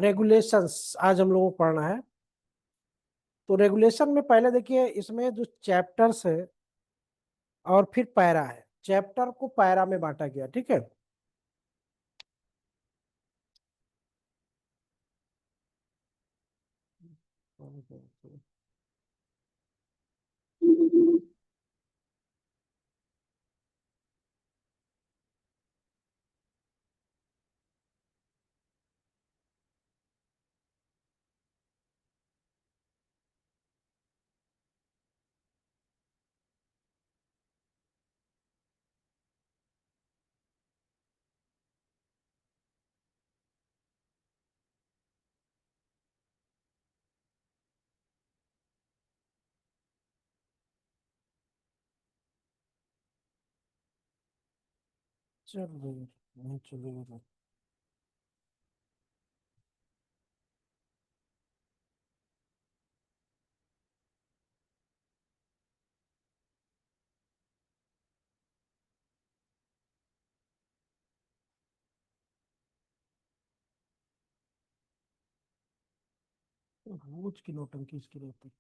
Regulations आज हम लोगों को पढ़ना है। तो रेगुलेशन में पहले देखिए, इसमें जो चैप्टर्स है और फिर पैरा है। चैप्टर को पैरा में बांटा गया, ठीक है। चलो नहीं चलेगा। रोज की नौटंकी इसकी रहती।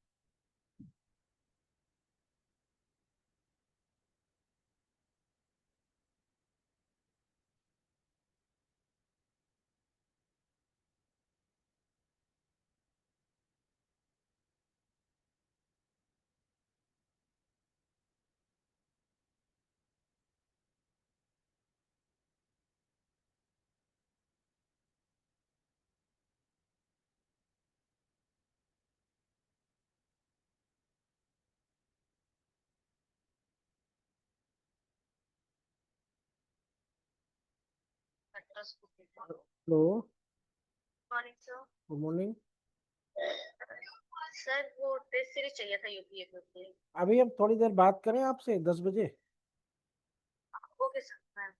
Hello, good morning. सर वो टेस्ट सीरीज चाहिए था यूपीए के। अभी हम थोड़ी देर बात करें आपसे 10 बजे। ओके सर, मैं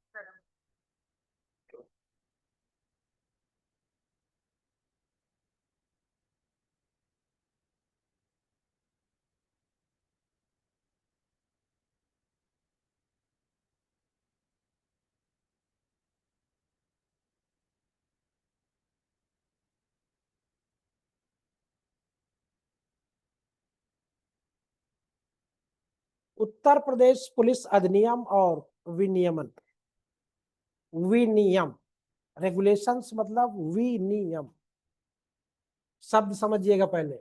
उत्तर प्रदेश पुलिस अधिनियम और विनियमन। विनियम, रेगुलेशंस मतलब विनियम। शब्द समझिएगा पहले।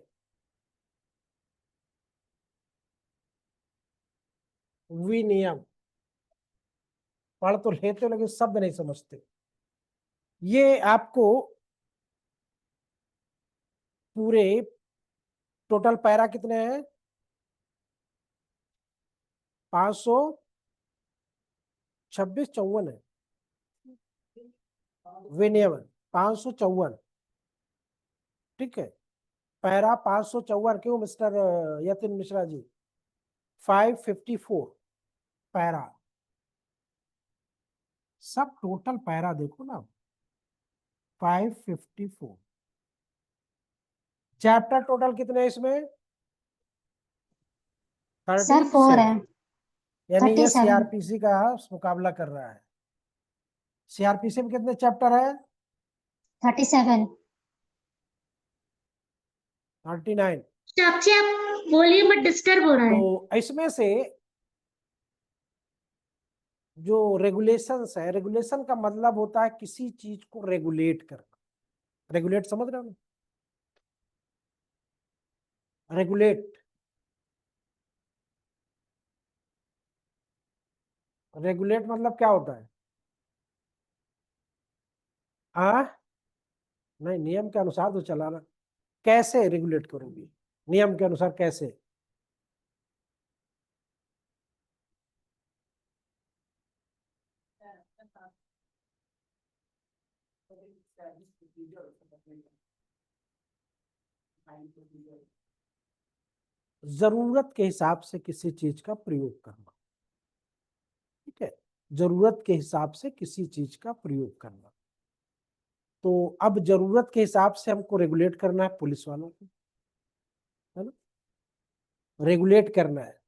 विनियम पढ़ तो लेते हो लेकिन शब्द नहीं समझते। ये आपको पूरे टोटल पैरा कितने हैं? 526-54 है। विनियमन 554, ठीक है। पैरा 554 क्यों मिस्टर यतिन मिश्रा जी? 554 पैरा। सब टोटल पैरा देखो ना, 554। चैप्टर टोटल कितने हैं इसमें? सर 4 है। 37। यानी ये 37। सीआरपीसी का मुकाबला कर रहा है। सीआरपीसी में कितने चैप्टर है? 37। 39। आपसे आप बोलिए, मत डिस्टर्ब हो रहा है। तो इसमें से जो रेगुलेशंस है, रेगुलेशन का मतलब होता है किसी चीज को रेगुलेट करना। रेगुलेट समझ रहे हो? रेगुलेट, रेगुलेट मतलब क्या होता है? नहीं, नियम के अनुसार तो चलाना। कैसे रेगुलेट करोगे? नियम के अनुसार कैसे? जरूरत के हिसाब से किसी चीज का प्रयोग करना, ठीक है। जरूरत के हिसाब से किसी चीज का प्रयोग करना। तो अब जरूरत के हिसाब से हमको रेगुलेट करना है पुलिस वालों को, है ना। रेगुलेट करना है।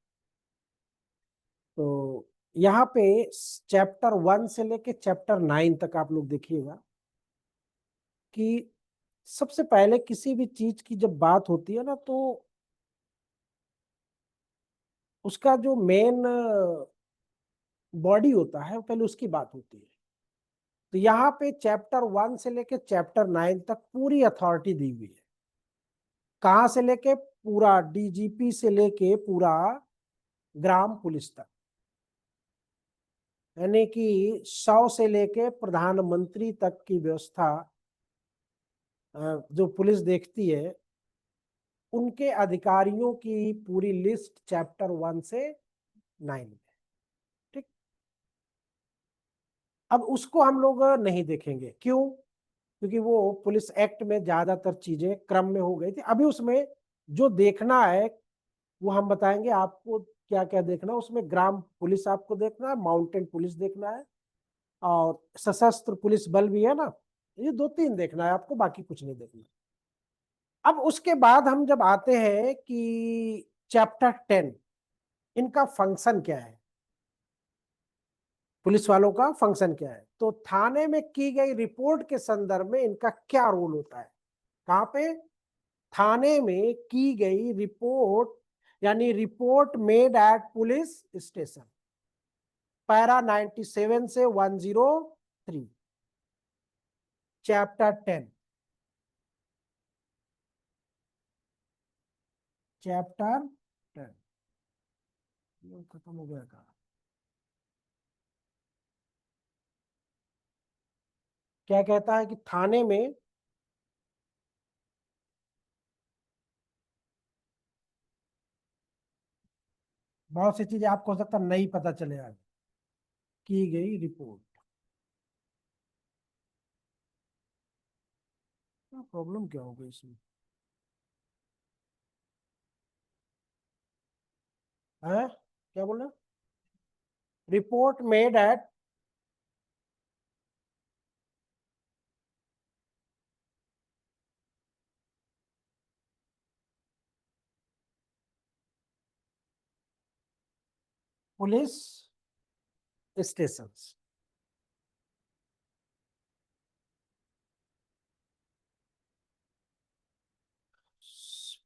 तो यहाँ पे चैप्टर 1 से लेके चैप्टर 9 तक आप लोग देखिएगा कि सबसे पहले किसी भी चीज की जब बात होती है ना, तो उसका जो मेन बॉडी होता है पहले उसकी बात होती है। तो यहाँ पे चैप्टर 1 से लेके चैप्टर 9 तक पूरी अथॉरिटी दी हुई है। कहाँ से लेके? पूरा डीजीपी से लेके पूरा ग्राम पुलिस तक, यानी कि 100 से लेके प्रधानमंत्री तक की व्यवस्था जो पुलिस देखती है, उनके अधिकारियों की पूरी लिस्ट चैप्टर 1 से 9 में। ठीक, अब उसको हम लोग नहीं देखेंगे। क्यों? क्योंकि वो पुलिस एक्ट में ज्यादातर चीजें क्रम में हो गई थी। अभी उसमें जो देखना है वो हम बताएंगे आपको। क्या क्या देखना है उसमें? ग्राम पुलिस आपको देखना है, माउंटेन पुलिस देखना है, और सशस्त्र पुलिस बल भी है ना। ये 2-3 देखना है आपको, बाकी कुछ नहीं देखना। अब उसके बाद हम जब आते हैं कि चैप्टर 10, इनका फंक्शन क्या है, पुलिस वालों का फंक्शन क्या है, तो थाने में की गई रिपोर्ट के संदर्भ में इनका क्या रोल होता है। कहां पे? थाने में की गई रिपोर्ट, यानी report made at police station, para 97 से 103, चैप्टर 10। चैप्टर 10 खत्म हो गया का? क्या कहता है कि थाने में बहुत सी चीजें आपको हो सकता नहीं पता चले आज। की गई रिपोर्ट, प्रॉब्लम क्या होगा इसमें? है क्या बोल रहे? Report made at police station,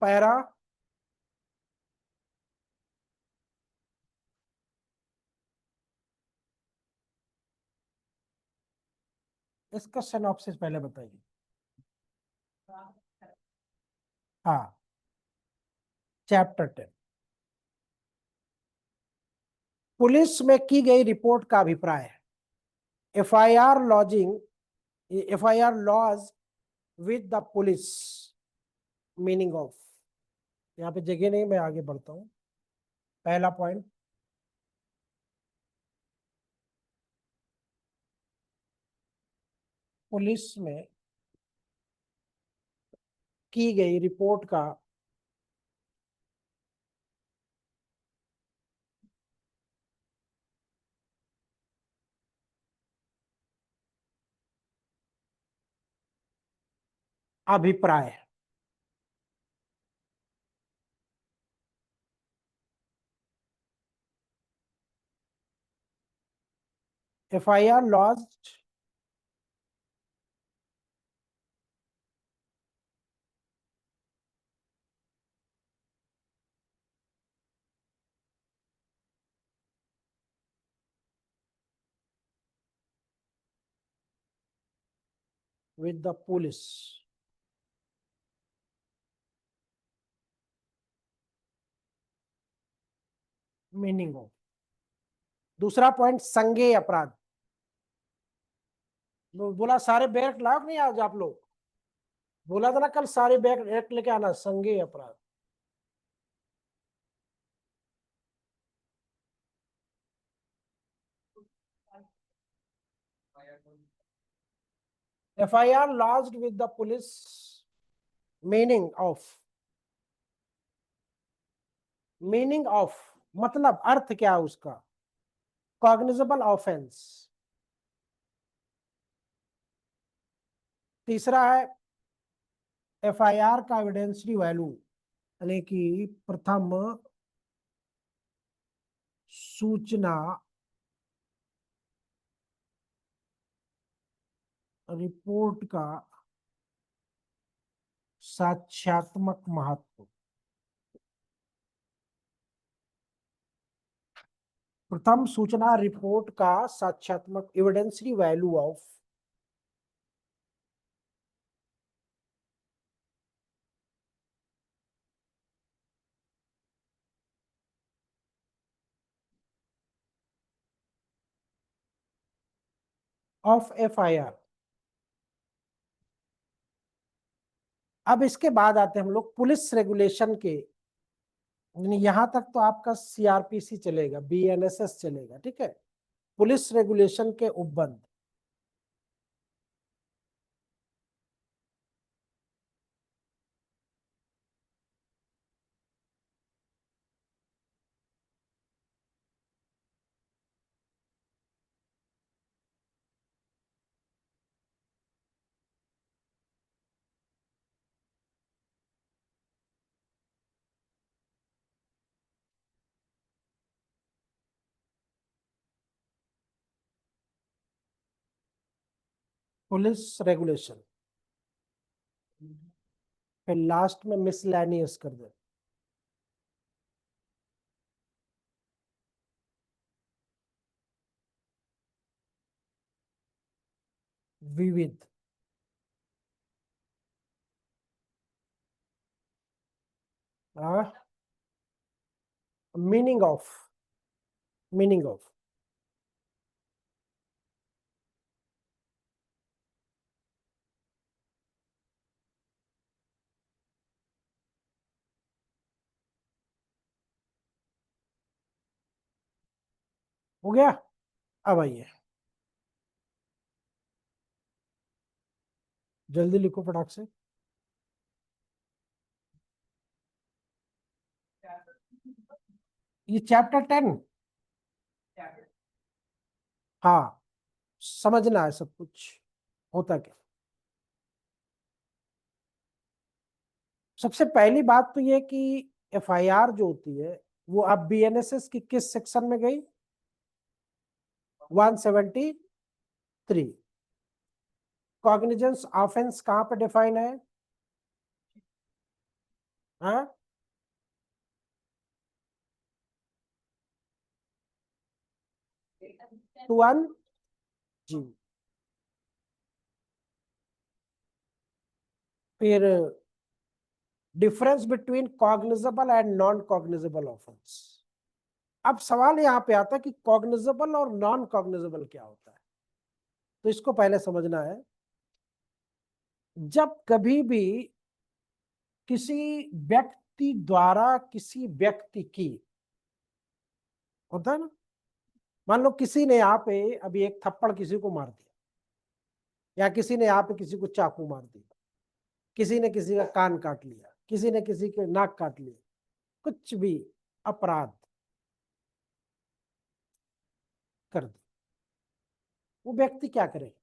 para इसका सिनॉप्सिस पहले बताइए। हाँ, चैप्टर 10, पुलिस में की गई रिपोर्ट का अभिप्राय है। FIR lodging, FIR lodge with the police, meaning of, यहाँ पे जगह नहीं, मैं आगे बढ़ता हूँ। पहला पॉइंट, पुलिस में की गई रिपोर्ट का अभिप्राय। FIR lodged with the police, meaning of. दूसरा पॉइंट, संज्ञेय अपराध। बोला सारे बैग लाओ नहीं आज आप लोग? बोला था ना कल सारे बैग एक लेके आना, संज्ञेय अपराध। FIR lodged with the police, meaning of, meaning of मतलब अर्थ क्या है उसका? Cognizable offence. तीसरा है एफआईआर का एविडेंशियरी वैल्यू, यानी कि प्रथम सूचना रिपोर्ट का साक्ष्यात्मक महत्व। प्रथम सूचना रिपोर्ट का साक्ष्यात्मक एविडेंसरी वैल्यू ऑफ FIR। अब इसके बाद आते हैं हम लोग पुलिस रेगुलेशन के, यहां तक तो आपका CRPC चलेगा, BNSS चलेगा, ठीक है। पुलिस रेगुलेशन के उपबंध। पुलिस रेगुलेशन, फिर लास्ट में मिसलेनियस कर दे। विविध, मीनिंग ऑफ, मीनिंग ऑफ, हो गया। अब आइए, जल्दी लिखो फटाक से। ये चैप्टर 10, हाँ, समझना है सब कुछ होता क्या। सबसे पहली बात तो ये कि FIR जो होती है वो अब BNSS की किस सेक्शन में गई, 173। कॉग्निजेंस ऑफेंस कहां पे डिफाइन है, हाँ, टू वन जी। फिर difference between cognizable and non cognizable offence. अब सवाल यहाँ पे आता है कि कॉग्निजेबल और नॉन कॉग्निजेबल क्या होता है, तो इसको पहले समझना है। जब कभी भी किसी व्यक्ति द्वारा किसी व्यक्ति की, होता है ना, मान लो किसी ने यहाँ पे अभी एक थप्पड़ किसी को मार दिया, या किसी ने यहाँ पे किसी को चाकू मार दिया, किसी ने किसी का कान काट लिया, किसी ने किसी के नाक काट लिया, कुछ भी अपराध कर दिया, वो व्यक्ति क्या करे,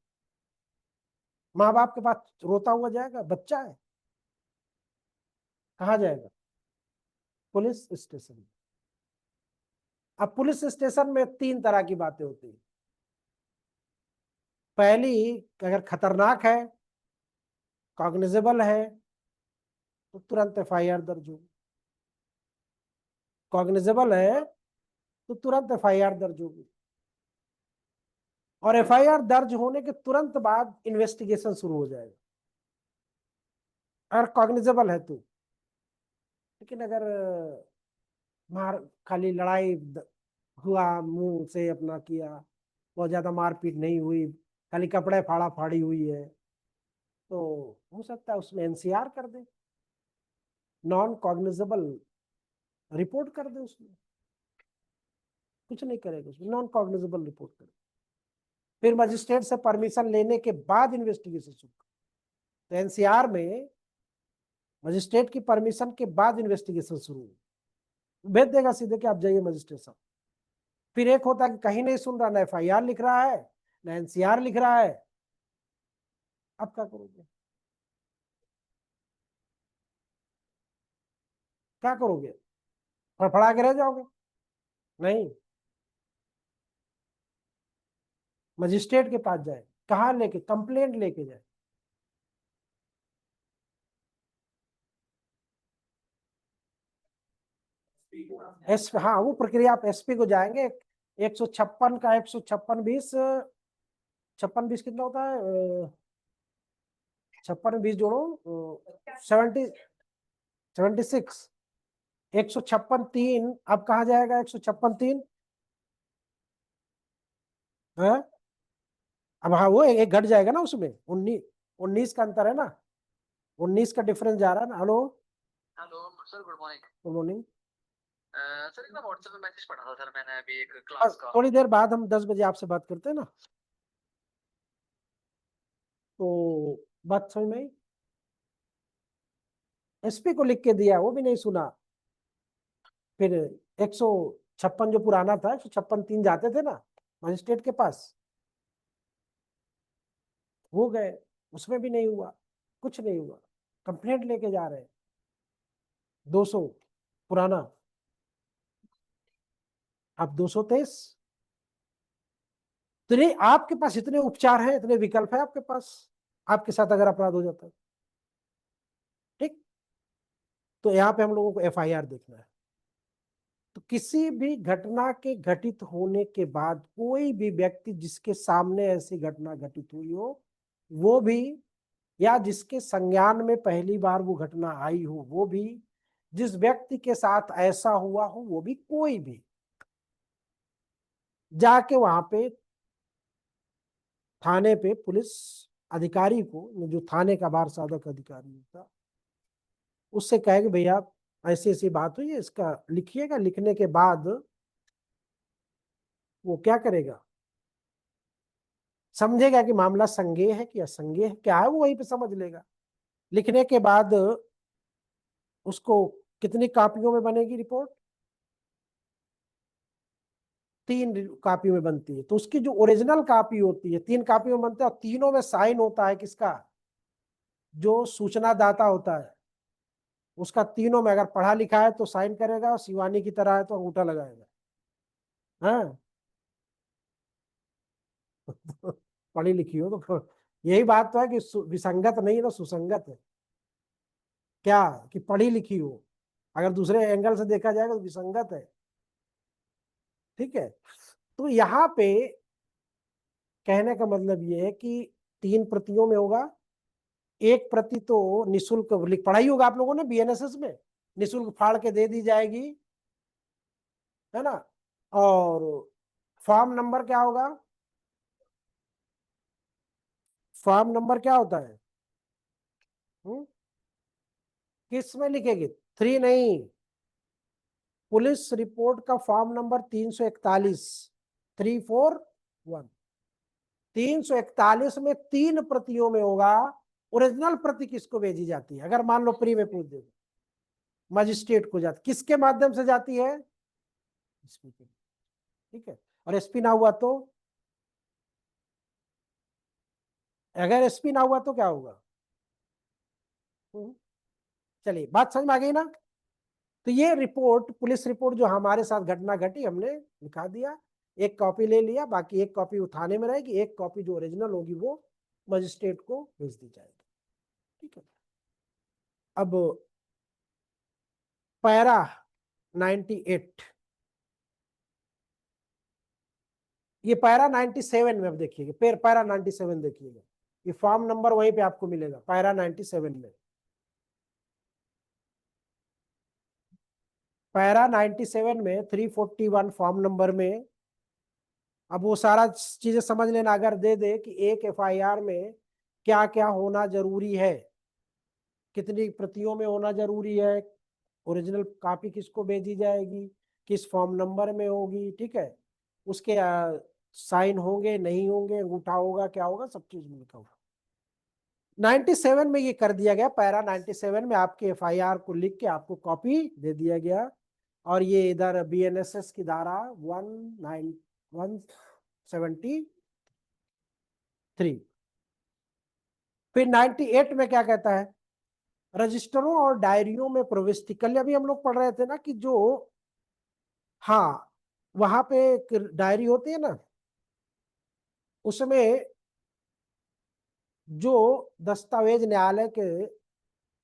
माँ बाप के पास रोता हुआ जाएगा, बच्चा है, कहाँ जाएगा, पुलिस स्टेशन में। अब पुलिस स्टेशन में 3 तरह की बातें होती है। पहली, अगर खतरनाक है, कॉग्निजेबल है, तो तुरंत FIR दर्ज होगी। कॉग्निजेबल है तो तुरंत FIR दर्ज होगी, और FIR दर्ज होने के तुरंत बाद इन्वेस्टिगेशन शुरू हो जाएगा, अगर कॉग्निजेबल है तो। लेकिन अगर मार खाली लड़ाई हुआ, मुंह से अपना किया, बहुत ज्यादा मारपीट नहीं हुई, खाली कपड़े फाड़ा फाड़ी हुई है, तो हो सकता है उसमें NCR कर दे, नॉन कॉग्निजेबल रिपोर्ट कर दे, उसमें कुछ नहीं करेगा, उसमें नॉन कॉग्निजेबल रिपोर्ट करे। फिर मजिस्ट्रेट से परमिशन लेने के बाद इन्वेस्टिगेशन शुरू। तो NCR में मजिस्ट्रेट की परमिशन के बाद इन्वेस्टिगेशन शुरू, भेज देगा सीधे कि आप जाइए मजिस्ट्रेट साहब। फिर एक होता है कि कहीं नहीं सुन रहा, ना FIR लिख रहा है, ना NCR लिख रहा है, अब क्या करोगे, क्या करोगे, फड़फड़ा के रह जाओगे, नहीं, मजिस्ट्रेट के पास जाए, कहाँ लेके, कंप्लेंट लेके जाए। एसपी, हाँ वो प्रक्रिया आप एसपी को जाएंगे। 156 का 156 20 56 20 कितना होता है? 56 20 जोड़ो 76। 156 3 अब कहाँ जाएगा? 156 3 है। अब हाँ वो एक घट जाएगा ना उसमें, 19 का अंतर है ना, 19 का डिफरेंस जा रहा है ना। Hello hello sir, good morning. Good morning. Sir एक ना व्हाट्सएप पे मैसेज पढ़ा था सर मैंने अभी एक क्लास का। थोड़ी देर बाद हम 10 बजे आपसे बात करते हैं ना, तो बात समझ में आई। एसपी को लिख के दिया, वो भी नहीं सुना। फिर 156 जो पुराना था, 156 3 जाते थे ना मजिस्ट्रेट के पास, वो गए, उसमें भी नहीं हुआ, कुछ नहीं हुआ। कंप्लेंट लेके जा रहे हैं 200 पुराना, अब 223। तो नहीं, आपके पास इतने उपचार हैं, इतने विकल्प है आपके पास, आपके साथ अगर अपराध हो जाता है, ठीक। तो यहाँ पे हम लोगों को एफआईआर देखना है। तो किसी भी घटना के घटित होने के बाद कोई भी व्यक्ति जिसके सामने ऐसी घटना घटित हुई हो, वो भी, या जिसके संज्ञान में पहली बार वो घटना आई हो वो भी, जिस व्यक्ति के साथ ऐसा हुआ हो वो भी, कोई भी जाके वहां पे थाने पे पुलिस अधिकारी को, जो थाने का बार साधक अधिकारी होता, उससे कहे कि भैया ऐसी ऐसी बात हुई है, इसका लिखिएगा। लिखने के बाद वो क्या करेगा, समझेगा कि मामला संज्ञेय है कि असंज्ञेय है, क्या है वो वहीं पे समझ लेगा। लिखने के बाद उसको कितनी कापियों में बनेगी रिपोर्ट? 3 कापियों में बनती है। तो उसकी जो ओरिजिनल कापी होती है 3 कापियों में बनता है, और तीनों में साइन होता है किसका? जो सूचना दाता होता है उसका। तीनों में अगर पढ़ा लिखा है तो साइन करेगा, और शिवानी की तरह है तो अंगूठा लगाएगा। हाँ पढ़ी लिखी हो तो यही बात तो है कि विसंगत नहीं है ना, सुसंगत है। क्या कि पढ़ी लिखी हो, अगर दूसरे एंगल से देखा जाएगा तो विसंगत है, ठीक है। तो यहाँ पे कहने का मतलब ये है कि 3 प्रतियों में होगा। एक प्रति तो निशुल्क पढ़ाई होगा आप लोगों ने बीएनएसएस में, निशुल्क फाड़ के दे दी जाएगी, है ना। और फॉर्म नंबर क्या होगा? फॉर्म नंबर क्या होता है? किस में लिखेगी? 3 नहीं, पुलिस रिपोर्ट का फॉर्म नंबर 341, 341। 341 में 3 प्रतियों में होगा। ओरिजिनल प्रति किसको भेजी जाती है? अगर मान लो प्री में पूछ दे, मजिस्ट्रेट को जाती, किसके माध्यम से जाती है? एसपी के, ठीक है। और एसपी ना हुआ तो, अगर एसपी ना हुआ तो क्या होगा? चलिए बात समझ में आ गई ना। तो ये रिपोर्ट, पुलिस रिपोर्ट जो हमारे साथ घटना घटी, हमने लिखा दिया, एक कॉपी ले लिया, बाकी एक कॉपी थाने में रहेगी, एक कॉपी जो ओरिजिनल होगी वो मजिस्ट्रेट को भेज दी जाएगी, ठीक है। अब पैरा 98, ये पैरा 97 में, अब देखिएगा पैरा 97 देखिएगा, ये फॉर्म नंबर वहीं पे आपको मिलेगा पैरा 97 में। पैरा 97 में 341 फॉर्म नंबर में, अब वो सारा चीजें समझ लेना। अगर दे दे कि एक एफआईआर में क्या क्या होना जरूरी है, कितनी प्रतियों में होना जरूरी है, ओरिजिनल कॉपी किसको भेजी जाएगी, किस फॉर्म नंबर में होगी, ठीक है, उसके साइन होंगे नहीं होंगे, अंगूठा होगा क्या होगा, सब चीज में लिखा होगा। 97 में ये कर दिया गया, पैरा 97 में आपके एफआईआर को लिख के आपको कॉपी दे दिया गया। और ये इधर बीएनएसएस की धारा 173। फिर 98 में क्या कहता है? रजिस्टरों और डायरियों में प्रविष्टि। कल अभी हम लोग पढ़ रहे थे ना कि जो, हाँ, वहां पे एक डायरी होती है ना, उसमें जो दस्तावेज न्यायालय के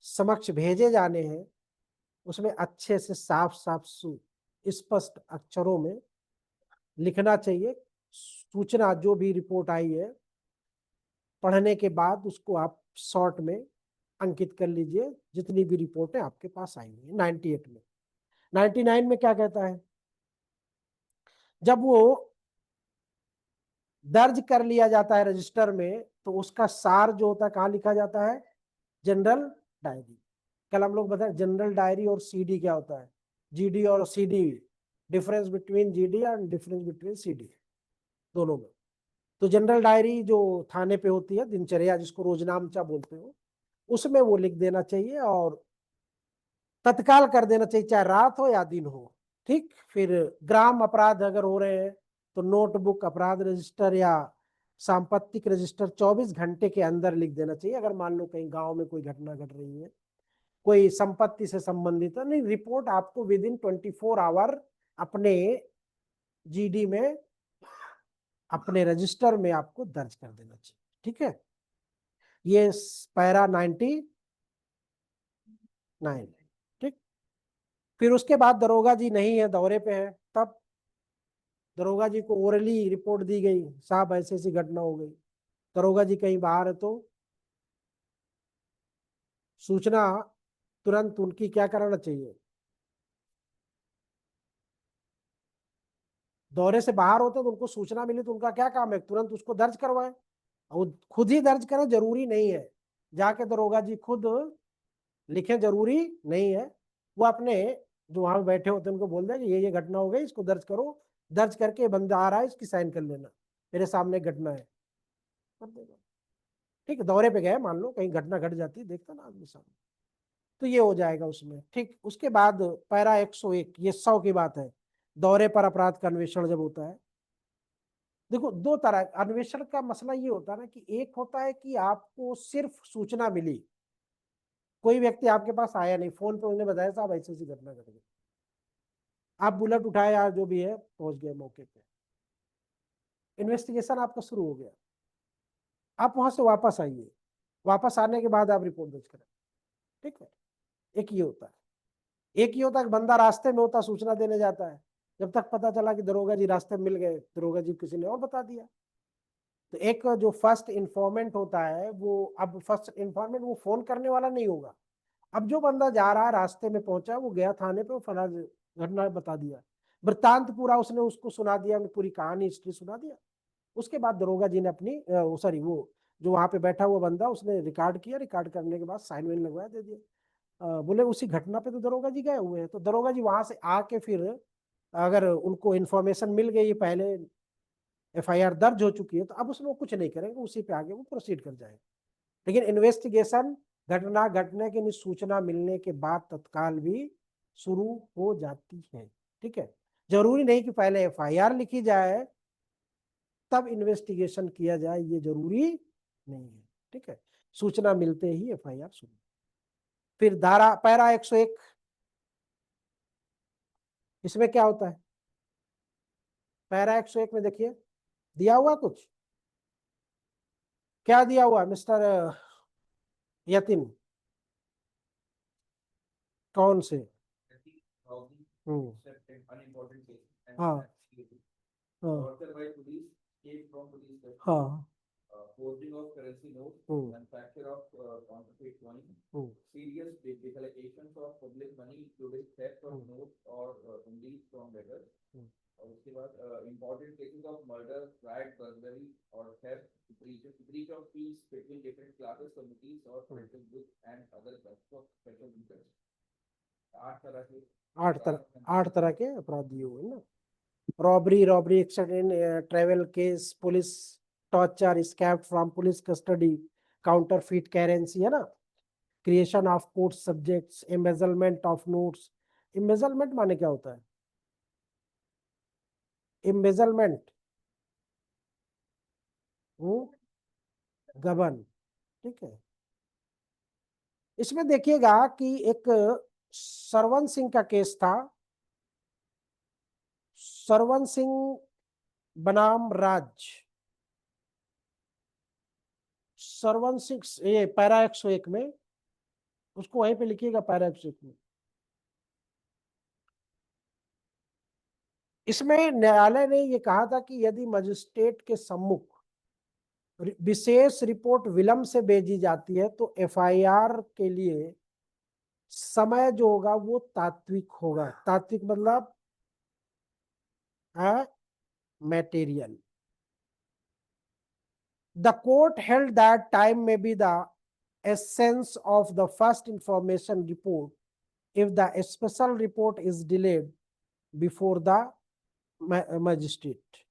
समक्ष भेजे जाने हैं उसमें अच्छे से साफ साफ स्पष्ट अक्षरों में लिखना चाहिए। सूचना जो भी रिपोर्ट आई है पढ़ने के बाद उसको आप शॉर्ट में अंकित कर लीजिए, जितनी भी रिपोर्टें आपके पास आई हुई है। 98 में 99 में क्या कहता है, जब वो दर्ज कर लिया जाता है रजिस्टर में तो उसका सार जो होता है कहाँ लिखा जाता है, जनरल डायरी। कल हम लोग बताए जनरल डायरी और सीडी क्या होता है, जीडी और CD, difference between GD and difference between CD दोनों में। तो जनरल डायरी जो थाने पे होती है, दिनचर्या जिसको रोजनामचा बोलते हो, उसमें वो लिख देना चाहिए और तत्काल कर देना चाहिए, चाहे रात हो या दिन हो। ठीक, फिर ग्राम अपराध अगर हो रहे हैं तो नोटबुक अपराध रजिस्टर या सांपत्तिक रजिस्टर 24 घंटे के अंदर लिख देना चाहिए। अगर मान लो कहीं गांव में कोई घटना घट रही है, कोई संपत्ति से संबंधित है, नहीं, रिपोर्ट आपको विद इन 24 आवर अपने जीडी में, अपने रजिस्टर में आपको दर्ज कर देना चाहिए। ठीक है, ये पैरा 99। ठीक, फिर उसके बाद दरोगा जी नहीं है, दौरे पे है, तब दरोगा जी को ओरली रिपोर्ट दी गई, साहब ऐसी ऐसी घटना हो गई। दरोगा जी कहीं बाहर है तो सूचना तुरंत उनकी क्या कराना चाहिए, दौरे से बाहर होते तो उनको सूचना मिली तो उनका क्या काम है, तुरंत उसको दर्ज करवाएं। और खुद ही दर्ज करें जरूरी नहीं है, जाके दरोगा जी खुद लिखे जरूरी नहीं है, वो अपने जो वहां बैठे होते हैं उनको बोल दें कि ये घटना हो गई, इसको दर्ज करो, दर्ज करके बंदा आ रहा है इसकी साइन कर लेना, मेरे सामने घटना है, कर देगा। ठीक है, दौरे पे गए, मान लो कहीं घटना घट जाती है, देखता ना आदमी सामने, तो ये हो जाएगा उसमें। ठीक, उसके बाद पैरा 101, ये 100 की बात है, दौरे पर अपराध का अन्वेषण जब होता है। देखो दो तरह अन्वेषण का मसला ये होता है ना कि एक होता है कि आपको सिर्फ सूचना मिली, कोई व्यक्ति आपके पास आया नहीं, फोन पे उन्होंने बताया साहब ऐसी ऐसी घटना घट गई, आप बुलेट उठाए या जो भी है पहुंच गए मौके पे, इन्वेस्टिगेशन आपका शुरू हो गया, आप वहां से वापस आइए, वापस आने के बाद आप रिपोर्ट दर्ज करें। ठीक है, एक ये होता है। एक ये होता है कि बंदा रास्ते में होता, सूचना देने जाता है, जब तक पता चला कि दरोगा जी रास्ते में मिल गए, दरोगा जी किसी ने और बता दिया। तो एक जो फर्स्ट इन्फॉर्मेंट होता है वो, अब फर्स्ट इन्फॉर्मेंट वो फोन करने वाला नहीं होगा, अब जो बंदा जा रहा है रास्ते में पहुंचा, वो गया थाने पे, वो फला घटना बता दिया, वृत्तांत पूरा उसने उसको सुना दिया, पूरी कहानी हिस्ट्री सुना दिया। उसके बाद दरोगा जी ने अपनी सॉरी वो जो वहां पे बैठा हुआ बंदा उसने रिकॉर्ड किया, रिकॉर्ड करने के बाद साइन वाइन लगवाया, दे दिया। बोले उसी घटना पे तो दरोगा जी गए हुए हैं, तो दरोगा जी वहां से आके फिर अगर उनको इन्फॉर्मेशन मिल गई पहले, एफआईआर दर्ज हो चुकी है, तो अब उसमें वो कुछ नहीं करेंगे, उसी पे आगे वो प्रोसीड कर जाएंगे। लेकिन इन्वेस्टिगेशन घटना घटने की सूचना मिलने के बाद तत्काल भी शुरू हो जाती है। ठीक है, जरूरी नहीं कि पहले एफआईआर लिखी जाए तब इन्वेस्टिगेशन किया जाए, ये जरूरी नहीं है। ठीक है, सूचना मिलते ही एफआईआर शुरू। फिर धारा पैरा 101, इसमें क्या होता है, पैरा 101 में देखिए दिया हुआ कुछ, क्या दिया हुआ मिस्टर यतिन, कौन से, हम्म, हाँ हाँ हाँ, forging of currency notes, hmm, manufacture of counterfeit coin, hmm, serious defalcations of public money, including theft of Hmm. notes or release from debtors. Hmm. और उसके बाद important cases of murder, riot, burglary or theft, breach of peace between different classes, committees or political groups and other types of special interests. 8 तरह के 8 तरह के अपराधी हुए ना, robbery, robbery accident, travel case, police torture, escape from police custody, counterfeit currency है ना, creation of court subjects, embezzlement of notes. Embezzlement माने क्या होता है, एम्बेजलमेंट गबन। ठीक है, इसमें देखिएगा कि एक सरवन सिंह का केस था, सरवन सिंह बनाम राज, सरवन सिंह, ये पैरा 101 में, उसको वहीं पे लिखिएगा पैरा 101 में, इसमें न्यायालय ने ये कहा था कि यदि मजिस्ट्रेट के सम्मुख विशेष रिपोर्ट विलंब से भेजी जाती है तो एफआईआर के लिए समय जो होगा वो तात्विक होगा। तात्विक मतलब material. The court held that time may be the essence of the first information report if the special report is delayed before the magistrate.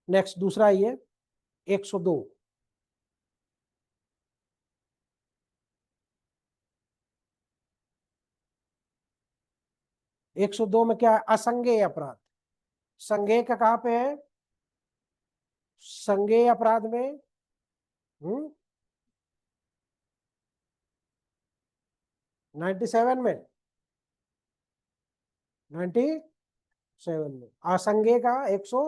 Next दूसरा ये 102 102 में क्या है? असंज्ञेय अपराध। संज्ञेय का कहां पे है? संज्ञेय अपराध में 97 में 97 में असंज्ञेय का 100।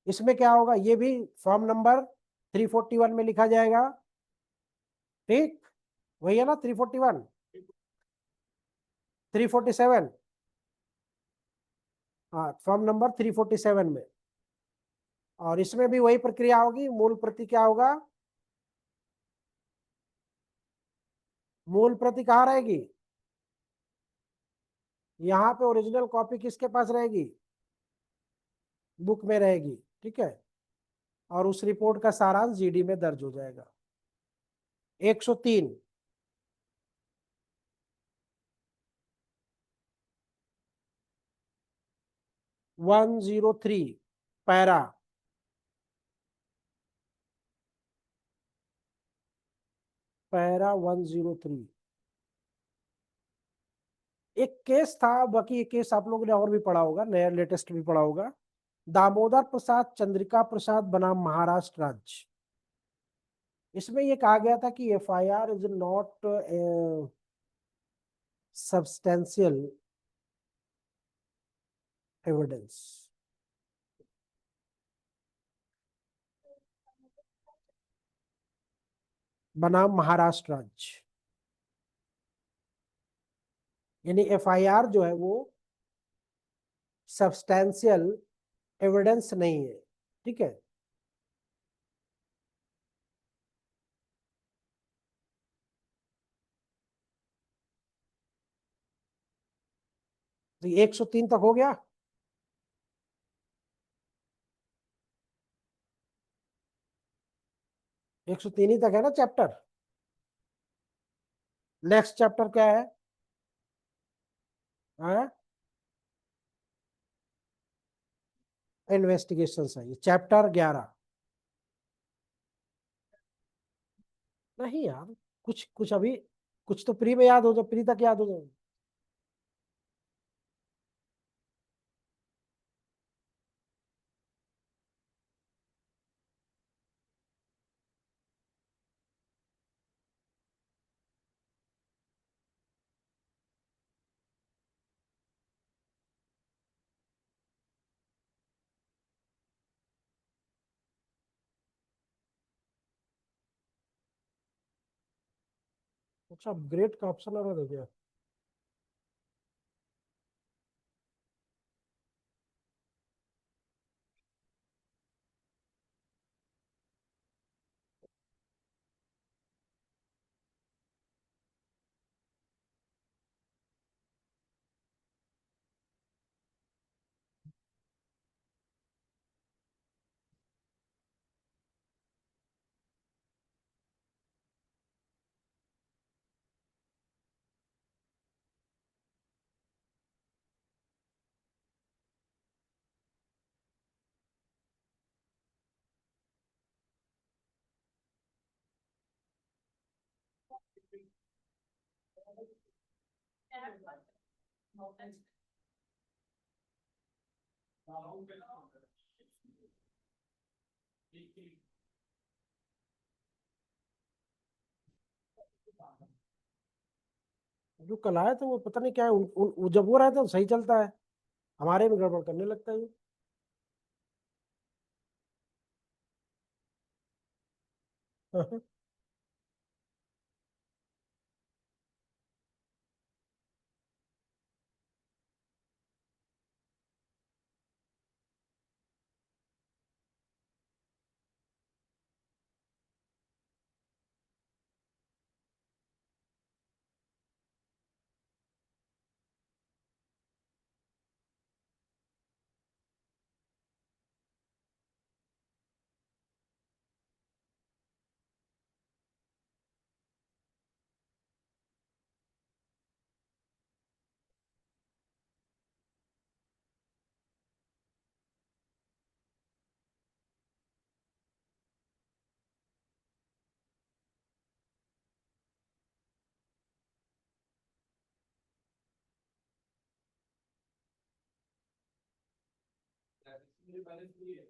इसमें क्या होगा? ये भी फॉर्म नंबर 341 में लिखा जाएगा। ठीक, वही है ना 341 347। हाँ, फॉर्म नंबर 347 में। और इसमें भी वही प्रक्रिया होगी। मूल प्रति क्या होगा? मूल प्रति कहाँ रहेगी? यहाँ पे ओरिजिनल कॉपी किसके पास रहेगी? बुक में रहेगी। ठीक है, और उस रिपोर्ट का सारांश जीडी में दर्ज हो जाएगा। 103 103 पैरा पैरा 103 एक केस था। बाकी ये केस आप लोगों ने और भी पढ़ा होगा, नया लेटेस्ट भी पढ़ा होगा। दामोदर प्रसाद चंद्रिका प्रसाद बनाम महाराष्ट्र राज्य। इसमें ये कहा गया था कि FIR is not substantial evidence. बनाम महाराष्ट्र राज्य, यानी एफआईआर जो है वो सब्सटेंशियल एविडेंस नहीं है। ठीक है, तो 103 तक हो गया। एक सौ तीन ही तक है ना चैप्टर। नेक्स्ट चैप्टर क्या है? इन्वेस्टिगेशन है, ये चैप्टर 11। नहीं यार, कुछ कुछ अभी कुछ तो प्री में याद हो जाए, प्री तक याद हो जाए। अच्छा, अपग्रेड का ऑप्शन आ रहा है क्या? जो कल आया था वो पता नहीं क्या है, जब वो रहता है तो सही चलता है, हमारे में गड़बड़ करने लगता है। मुझे पहले इसलिए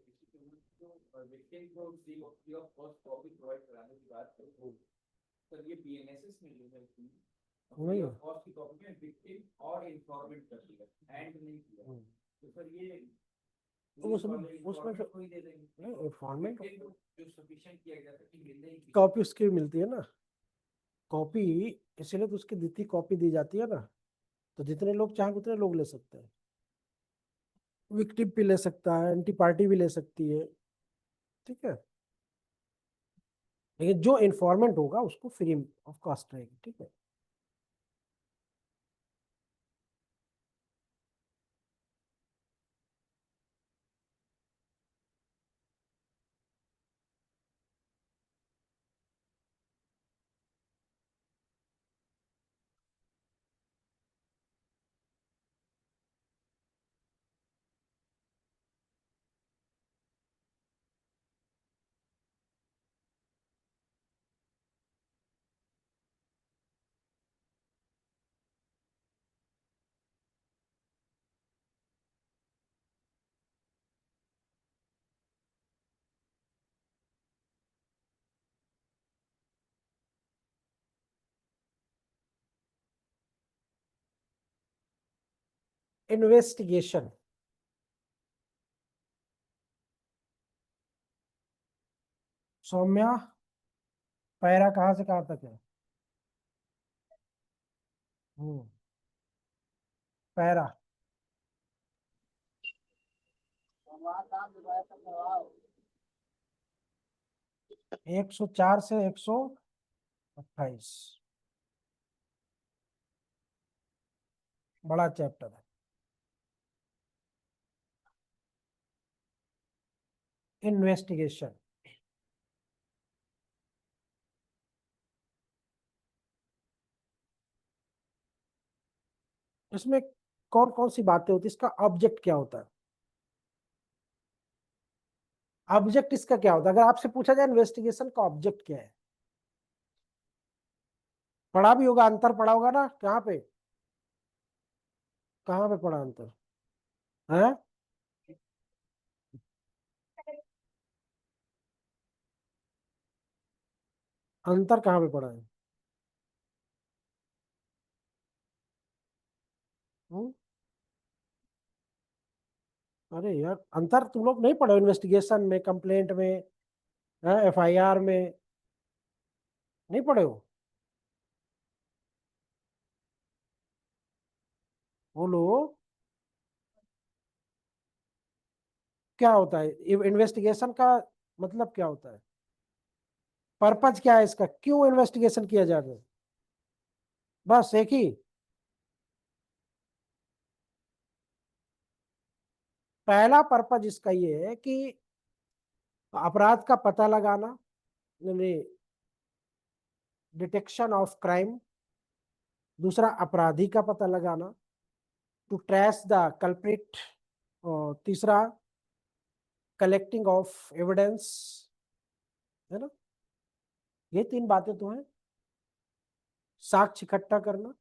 तो victim को free of cost copy provide कराने की बात करो सर ये BNSS में जो है वही free है। of cost की कॉपी में victim और informant कर दिया and नहीं किया तो सर ये उसमें तो कोई दे देंगे नहीं, इन्फॉर्मेंट Victim को जो सफिशिएंट किया गया था कि मिलने ही कॉपी उसकी भी मिलती है ना, कॉपी इसलिए तो उसकी द्वितीय कॉपी दी जाती है ना, तो जितने लोग चाहें उतने लोग ले सकते हैं, विक्टिम भी ले सकता है, एंटी पार्टी भी ले सकती है, ठीक है, लेकिन जो इन्फॉर्मेंट होगा उसको फ्री ऑफ कॉस्ट रहेगी, ठीक है। इन्वेस्टिगेशन, सौम्या पैरा कहाँ से कहाँ तक है? पैरा 104 से 128, बड़ा चैप्टर है। इन्वेस्टिगेशन, इसमें कौन कौन सी बातें होती है, इसका ऑब्जेक्ट क्या होता है? ऑब्जेक्ट इसका क्या होता है? अगर आपसे पूछा जाए इन्वेस्टिगेशन का ऑब्जेक्ट क्या है, पढ़ा भी होगा, अंतर पढ़ा होगा ना, कहाँ पे कहाँ पे पढ़ा अंतर है? अंतर कहाँ पे पढ़ा है? हम्म? अरे यार अंतर तुम लोग नहीं पढ़ो, इन्वेस्टिगेशन में, कंप्लेंट में, एफआईआर में नहीं पढ़े हो? बोलो क्या होता है इन्वेस्टिगेशन का, मतलब क्या होता है, पर्पज क्या है इसका, क्यों इन्वेस्टिगेशन किया जा रहा है? बस एक ही, पहला पर्पज इसका ये है कि अपराध का पता लगाना, डिटेक्शन ऑफ क्राइम, दूसरा अपराधी का पता लगाना, टू ट्रेस द कल्प्रिट, और तीसरा कलेक्टिंग ऑफ एविडेंस, है ना, ये तीन बातें तो हैं, साक्ष्य इकट्ठा करना।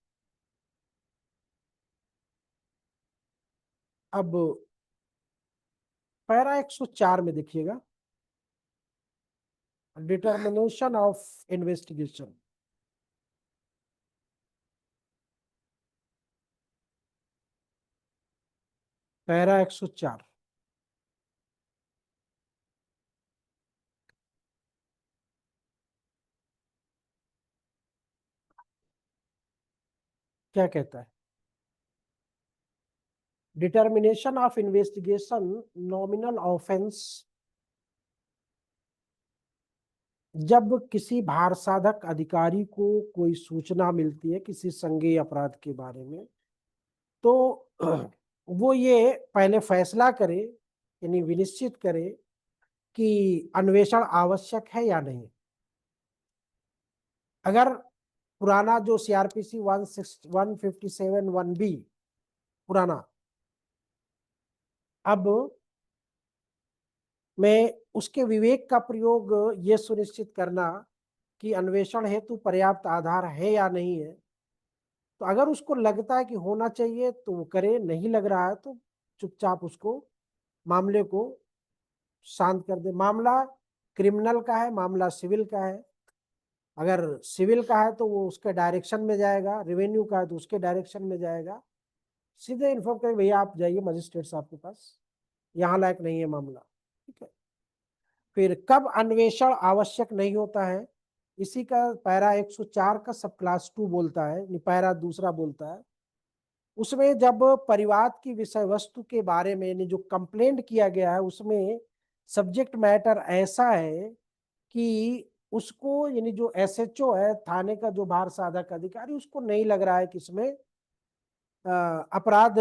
अब पैरा 104 में देखिएगा, डिटर्मिनेशन ऑफ इन्वेस्टिगेशन, पैरा 104, क्या कहता है? Determination of investigation nominal offence, जब किसी भार साधक अधिकारी को कोई सूचना मिलती है किसी संज्ञेय अपराध के बारे में, तो वो ये पहले फैसला करे, यानी विनिश्चित करे कि अन्वेषण आवश्यक है या नहीं। अगर पुराना जो सीआरपीसी 157(1)(b) पुराना, अब में उसके विवेक का प्रयोग ये सुनिश्चित करना कि अन्वेषण हेतु पर्याप्त आधार है या नहीं है, तो अगर उसको लगता है कि होना चाहिए तो वो करे, नहीं लग रहा है तो चुपचाप उसको मामले को शांत कर दे। मामला क्रिमिनल का है, मामला सिविल का है। अगर सिविल का है तो वो उसके डायरेक्शन में जाएगा, रेवेन्यू का है तो उसके डायरेक्शन में जाएगा। सीधे इन्फॉर्म करें भैया आप जाइए मजिस्ट्रेट साहब के पास, यहाँ लायक नहीं है मामला, ठीक है। फिर कब अन्वेषण आवश्यक नहीं होता है, इसी का पैरा 104 का सब क्लास 2 बोलता है, पैरा दूसरा बोलता है। उसमें जब परिवाद की विषय वस्तु के बारे में यानी जो कंप्लेंट किया गया है उसमें सब्जेक्ट मैटर ऐसा है कि उसको यानी जो एसएचओ है थाने का, जो भार साधक अधिकारी, उसको नहीं लग रहा है कि इसमें अपराध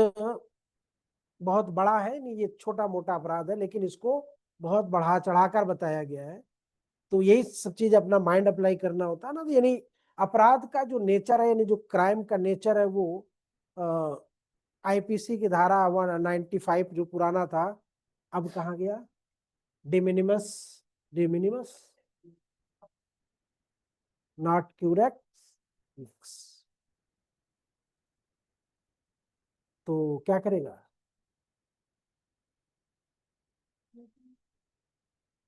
बहुत बड़ा है, नहीं ये छोटा मोटा अपराध है, लेकिन इसको बहुत बढ़ा चढ़ाकर बताया गया है। तो यही सब चीज अपना माइंड अप्लाई करना होता है ना। तो यानी अपराध का जो नेचर है, यानी जो क्राइम का नेचर है, वो आईपीसी की धारा 195 जो पुराना था अब कहाँ गया, डिमिनिमस, डिमिनिमस नॉट क्यूरेक्ट। तो क्या करेगा,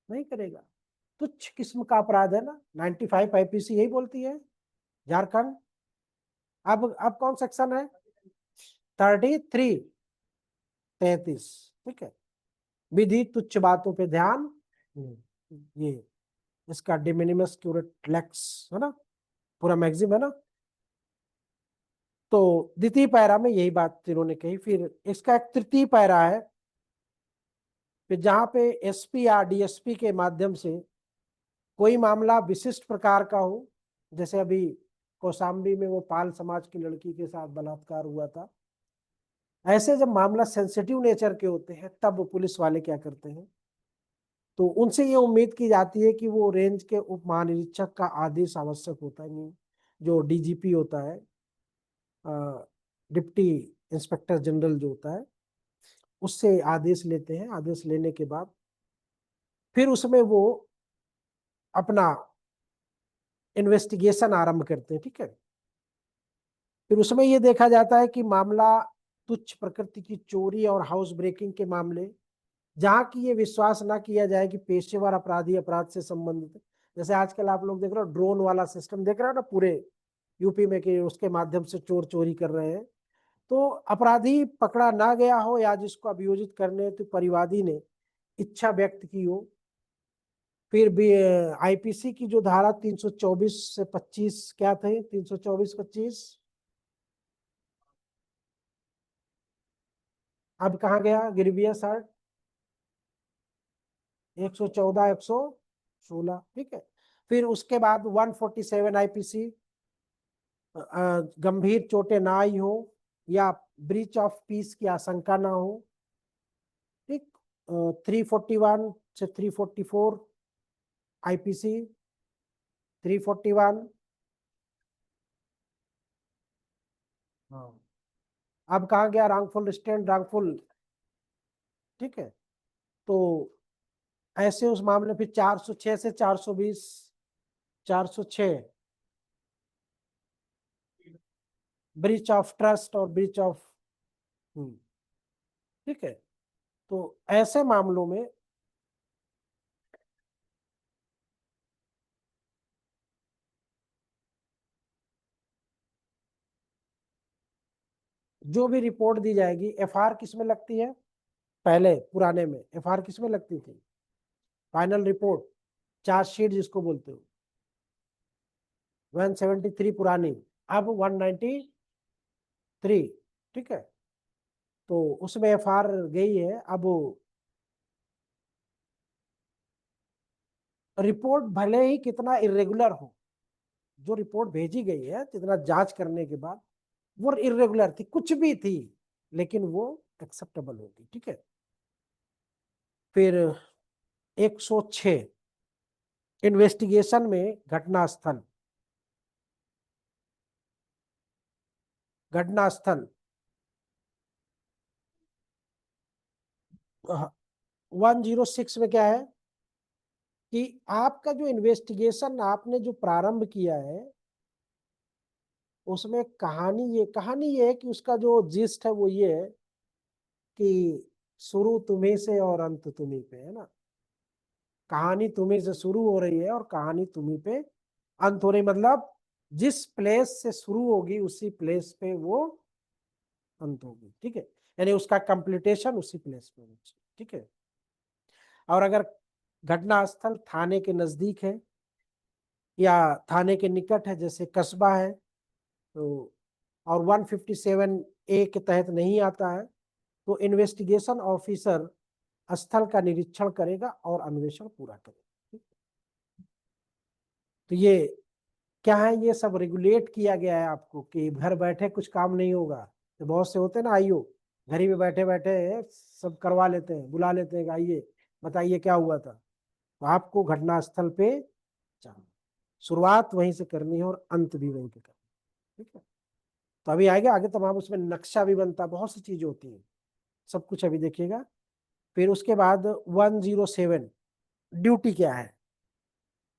नहीं करेगा। तुच्छ किस्म का अपराध है ना, 95 आईपीसी यही बोलती है झारखंड। अब कौन सेक्शन है, 33, 33, ठीक है। विधि तुच्छ बातों पे ध्यान, ये इसका डिमिनिमस क्यूरेट लेक्स है ना, पूरा मैगजिम है ना। तो द्वितीय पैरा में यही बात इन्होंने कही। फिर इसका एक तृतीय पैरा है, फिर जहां पे एसपी या डीएसपी के माध्यम से कोई मामला विशिष्ट प्रकार का हो, जैसे अभी कौशाम्बी में वो पाल समाज की लड़की के साथ बलात्कार हुआ था, ऐसे जब मामला सेंसिटिव नेचर के होते हैं तब पुलिस वाले क्या करते हैं, तो उनसे ये उम्मीद की जाती है कि वो रेंज के उप महानिरीक्षक का आदेश आवश्यक होता है, नहीं जो डीजीपी होता है, डिप्टी इंस्पेक्टर जनरल जो होता है, उससे आदेश लेते हैं। आदेश लेने के बाद फिर उसमें वो अपना इन्वेस्टिगेशन आरंभ करते हैं, ठीक है। फिर उसमें ये देखा जाता है कि मामला तुच्छ प्रकृति की चोरी और हाउस ब्रेकिंग के मामले, जहां की ये विश्वास ना किया जाए कि पेशेवर अपराधी अपराध से संबंधित है। जैसे आजकल आप लोग देख रहे हो ड्रोन वाला सिस्टम देख रहे हो ना पूरे यूपी में, कि उसके माध्यम से चोर चोरी कर रहे हैं। तो अपराधी पकड़ा ना गया हो या जिसको अभियोजित करने तो परिवादी ने इच्छा व्यक्त की हो। फिर भी आईपीसी की जो धारा 324 से 25 क्या थे, 324-25 अब कहाँ गया, गिरवियस एक्ट 114, 116, ठीक है। फिर उसके बाद 147 आईपीसी, गंभीर चोटें ना आई हो या ब्रीच ऑफ पीस की आशंका ना हो, ठीक। 341 से 344 आईपीसी, 341। हाँ, अब कहाँ गया, रॉन्गफुल रिस्ट्रेंट, रॉन्गफुल, ठीक है। तो ऐसे उस मामले फिर 406 से 420, 406 ब्रीच ऑफ ट्रस्ट और ब्रीच ऑफ, ठीक है। तो ऐसे मामलों में जो भी रिपोर्ट दी जाएगी, एफआर किस में लगती है, पहले पुराने में एफआर किस में लगती थी, फाइनल रिपोर्ट, चार्जशीट जिसको बोलते हो, 173 पुरानी, अब 193, ठीक है। तो उसमें एफआर गई है। अब रिपोर्ट भले ही कितना इरेगुलर हो, जो रिपोर्ट भेजी गई है जितना जांच करने के बाद वो इरेगुलर थी, कुछ भी थी, लेकिन वो एक्सेप्टेबल होगी, ठीक है। फिर 106 इन्वेस्टिगेशन में घटनास्थल, घटनास्थल 106 में क्या है कि आपका जो इन्वेस्टिगेशन आपने जो प्रारंभ किया है उसमें कहानी ये है कि उसका जो जिस्ट है वो ये है कि शुरू तुम्ही से और अंत तुम्ही पे, है ना। कहानी तुम्ही से शुरू हो रही है और कहानी तुम्ही पे अंत हो रही, मतलब जिस प्लेस से शुरू होगी उसी प्लेस पे वो अंत होगी, ठीक है। यानी उसका कंप्लीटेशन उसी प्लेस पे होगी, ठीक है। और अगर घटना स्थल थाने के नजदीक है या थाने के निकट है, जैसे कस्बा है, तो और 157A के तहत नहीं आता है, तो इन्वेस्टिगेशन ऑफिसर स्थल का निरीक्षण करेगा और अन्वेषण पूरा करेगा। तो ये क्या है, ये सब रेगुलेट किया गया है आपको कि घर बैठे कुछ काम नहीं होगा। तो बहुत से होते हैं ना आईओ, घर ही में बैठे बैठे सब करवा लेते हैं, बुला लेते हैं, आइए बताइए क्या हुआ था। तो आपको घटना स्थल पे जाना, शुरुआत वहीं से करनी है और अंत भी वहीं पे करना, ठीक है। तो अभी आएगा आगे तमाम, उसमें नक्शा भी बनता है, बहुत सी चीजें होती हैं, सब कुछ अभी देखिएगा। फिर उसके बाद 107 ड्यूटी क्या है,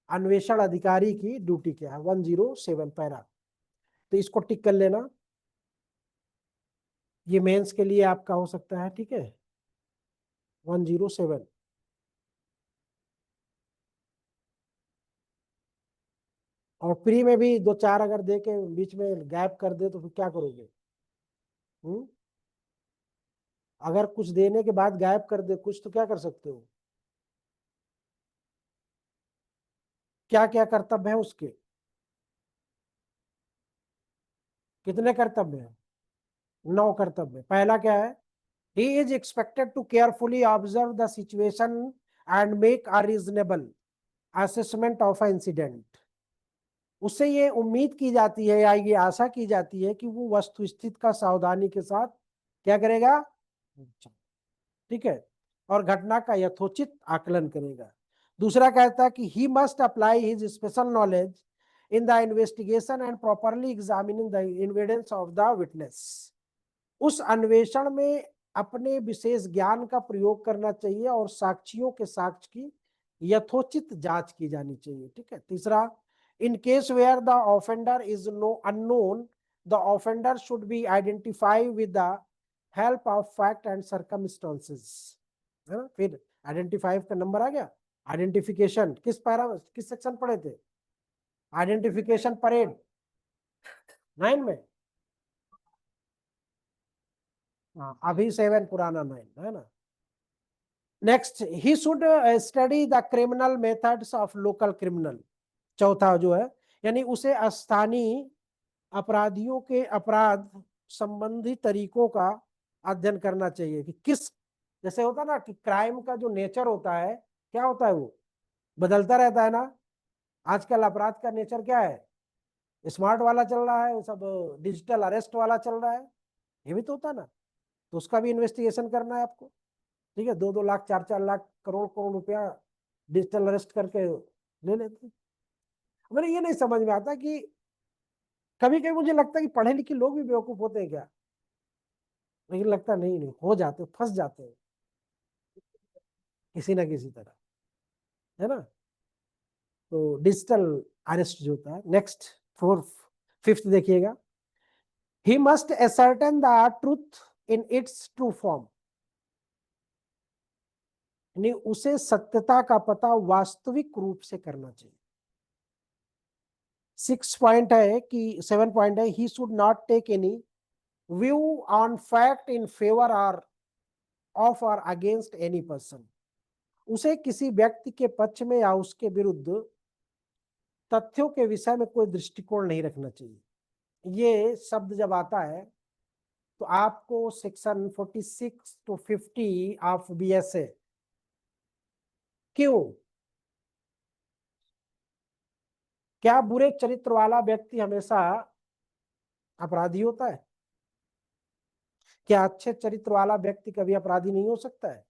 अन्वेषण अधिकारी की ड्यूटी क्या है, 107 पैरा। तो इसको टिक कर लेना, ये मेंस के लिए आपका हो सकता है, ठीक है। 107 और प्री में भी दो चार अगर दे के बीच में गैप कर दे तो फिर क्या करोगे? अगर कुछ देने के बाद गायब कर दे कुछ, तो क्या कर सकते हो? क्या क्या कर्तव्य है उसके? कितने कर्तव्य हैं? 9 कर्तव्य। पहला क्या है? He is expected to carefully observe the situation and make a reasonable assessment of an incident. उससे ये उम्मीद की जाती है या ये आशा की जाती है कि वो वस्तुस्थिति का सावधानी के साथ क्या करेगा, ठीक है, और घटना का यथोचित आकलन करेगा। दूसरा कहता है कि he must apply his special knowledge in the investigation and properly examining the evidence of the witness. उस अन्वेषण में अपने विशेष ज्ञान का प्रयोग करना चाहिए और साक्षियों के साक्ष्य की यथोचित जांच की जानी चाहिए, ठीक है। तीसरा, in case where the offender is no unknown, the offender should be identify with the help of fact and circumstances, है ना। फिर आइडेंटिफाई का नंबर आ गया। आइडेंटिफिकेशन किस पैरा, किस सेक्शन पढ़े थे? आइडेंटिफिकेशन परेड 9 में। हाँ, अभी 7 पुराना 9 है ना। Next, he should study the criminal methods of local criminal. चौथा जो है, यानी उसे स्थानीय अपराधियों के अपराध संबंधी तरीकों का अध्ययन करना चाहिए कि किस, जैसे होता है ना कि क्राइम का जो नेचर होता है, क्या होता है, वो बदलता रहता है ना। आजकल अपराध का नेचर क्या है, स्मार्ट वाला चल रहा है, सब डिजिटल अरेस्ट वाला चल रहा है, ये भी तो होता है ना। तो उसका भी इन्वेस्टिगेशन करना है आपको, ठीक है। 2-2 लाख 4-4 लाख करोड़ करोड़ रुपया डिजिटल अरेस्ट करके ले लेते हैं। मेरे ये नहीं समझ में आता कि कभी कभी मुझे लगता है कि पढ़े लिखे लोग भी बेवकूफ होते हैं क्या, लेकिन लगता नहीं, नहीं हो जाते, फंस जाते हैं किसी ना किसी तरह, है ना। तो डिजिटल अरेस्ट जो होता है। नेक्स्ट, 5th देखिएगा, he must ascertain the truth in its true form, यानी उसे सत्यता का पता वास्तविक रूप से करना चाहिए। 6 पॉइंट है कि 7 पॉइंट है, he should not take any view on fact in favour और ऑफ और अगेंस्ट एनी पर्सन। उसे किसी व्यक्ति के पक्ष में या उसके विरुद्ध तथ्यों के विषय में कोई दृष्टिकोण नहीं रखना चाहिए। ये शब्द जब आता है तो आपको सेक्शन 46 to 50 ऑफ BSA, क्यों, क्या बुरे चरित्र वाला व्यक्ति हमेशा अपराधी होता है? क्या अच्छे चरित्र वाला व्यक्ति कभी अपराधी नहीं हो सकता है?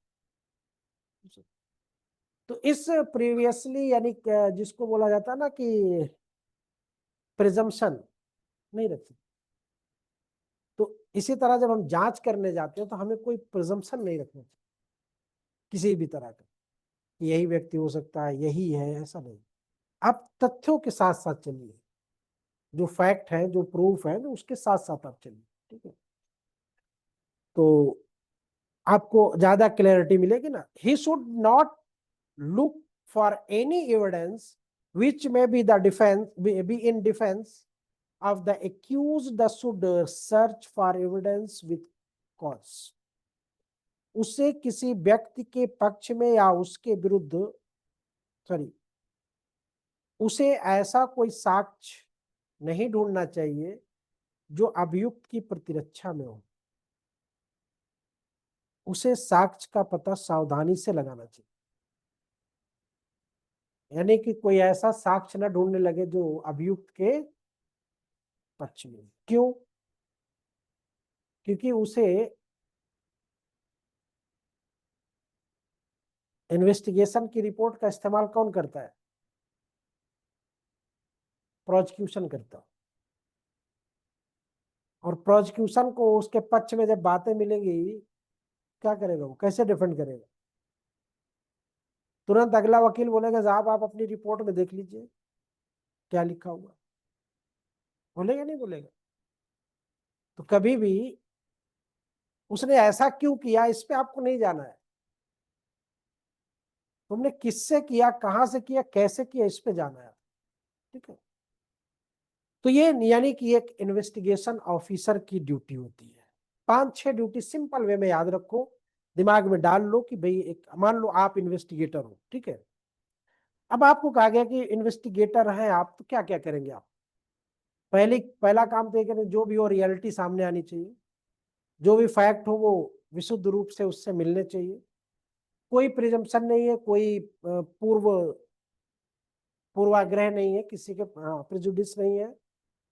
तो इस प्रीवियसली यानी जिसको बोला जाता है ना कि प्रिजम्पशन नहीं रख सकते। तो इसी तरह जब हम जांच करने जाते हैं तो हमें कोई प्रिजम्पशन नहीं रखना चाहिए किसी भी तरह का, यही व्यक्ति हो सकता है, यही है, ऐसा नहीं। आप तथ्यों के साथ साथ चलिए, जो फैक्ट है, जो प्रूफ है, उसके साथ साथ आप चलिए, ठीक है। तो आपको ज्यादा क्लैरिटी मिलेगी ना। ही should not look for any evidence which may be the defense be in defense of the accused, the should search for evidence with cause। उसे किसी व्यक्ति के पक्ष में या उसके विरुद्ध उसे ऐसा कोई साक्ष्य नहीं ढूंढना चाहिए जो अभियुक्त की प्रतिरक्षा में हो। उसे साक्ष्य का पता सावधानी से लगाना चाहिए, यानी कि कोई ऐसा साक्ष्य न ढूंढने लगे जो अभियुक्त के पक्ष में। क्यों? क्योंकि उसे इन्वेस्टिगेशन की रिपोर्ट का इस्तेमाल कौन करता है? प्रोसिक्यूशन करता। और प्रोसिक्यूशन को उसके पक्ष में जब बातें मिलेंगी, क्या करेगा वो? कैसे डिफेंड करेगा? तुरंत अगला वकील बोलेगा साहब आप अपनी रिपोर्ट में देख लीजिए क्या लिखा हुआ। बोलेगा नहीं बोलेगा? तो कभी भी उसने ऐसा क्यों किया इस पे आपको नहीं जाना है, तुमने किससे किया, कहां से किया, कैसे किया, इस पे जाना है। ठीक है, तो ये यानी कि एक इन्वेस्टिगेशन ऑफिसर की ड्यूटी होती है। 5-6 ड्यूटी सिंपल वे में याद रखो, दिमाग में डाल लो कि भाई एक मान लो आप इन्वेस्टिगेटर हो। ठीक है, अब आपको कहा गया कि इन्वेस्टिगेटर हैं आप, तो क्या क्या करेंगे आप? पहला काम तो ये करें, जो भी हो रियलिटी सामने आनी चाहिए, जो भी फैक्ट हो वो विशुद्ध रूप से उससे मिलने चाहिए। कोई प्रिजम्पशन नहीं है, कोई पूर्वाग्रह नहीं है, किसी के प्रेजुडिस नहीं है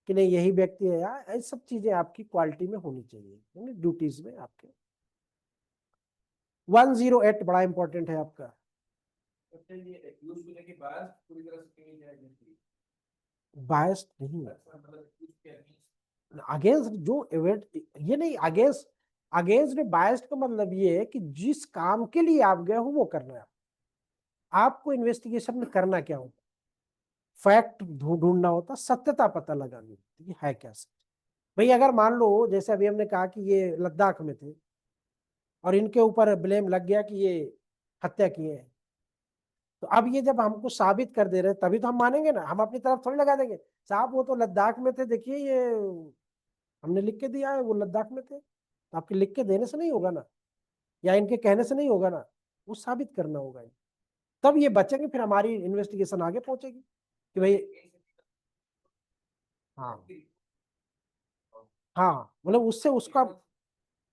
कि नहीं यही व्यक्ति है, यार ये सब चीजें आपकी क्वालिटी में होनी चाहिए ड्यूटीज में आपके। 108 बड़ा इंपॉर्टेंट है आपका। बायस्ड नहीं है, अगेंस्ट जो इवेंट, ये नहीं अगेंस्ट बायस्ड का मतलब ये है कि जिस काम के लिए आप गए हो वो करना है। आपको इन्वेस्टिगेशन में करना क्या होता? फैक्ट ढूंढना होता, सत्यता पता लगानी होती है क्या सच। भाई अगर मान लो जैसे अभी हमने कहा कि ये लद्दाख में थे और इनके ऊपर ब्लेम लग गया कि ये हत्या किए हैं, तो अब ये जब हमको साबित कर दे रहे हैं तभी तो हम मानेंगे ना, हम अपनी तरफ थोड़ी लगा देंगे साहब वो तो लद्दाख में थे, देखिए ये हमने लिख के दिया है वो लद्दाख में थे। तो आपके लिख के देने से नहीं होगा ना, या इनके कहने से नहीं होगा ना, वो साबित करना होगा। तब ये बचेंगे, फिर हमारी इन्वेस्टिगेशन आगे पहुंचेगी कि भाई हाँ हाँ, मतलब उससे उसका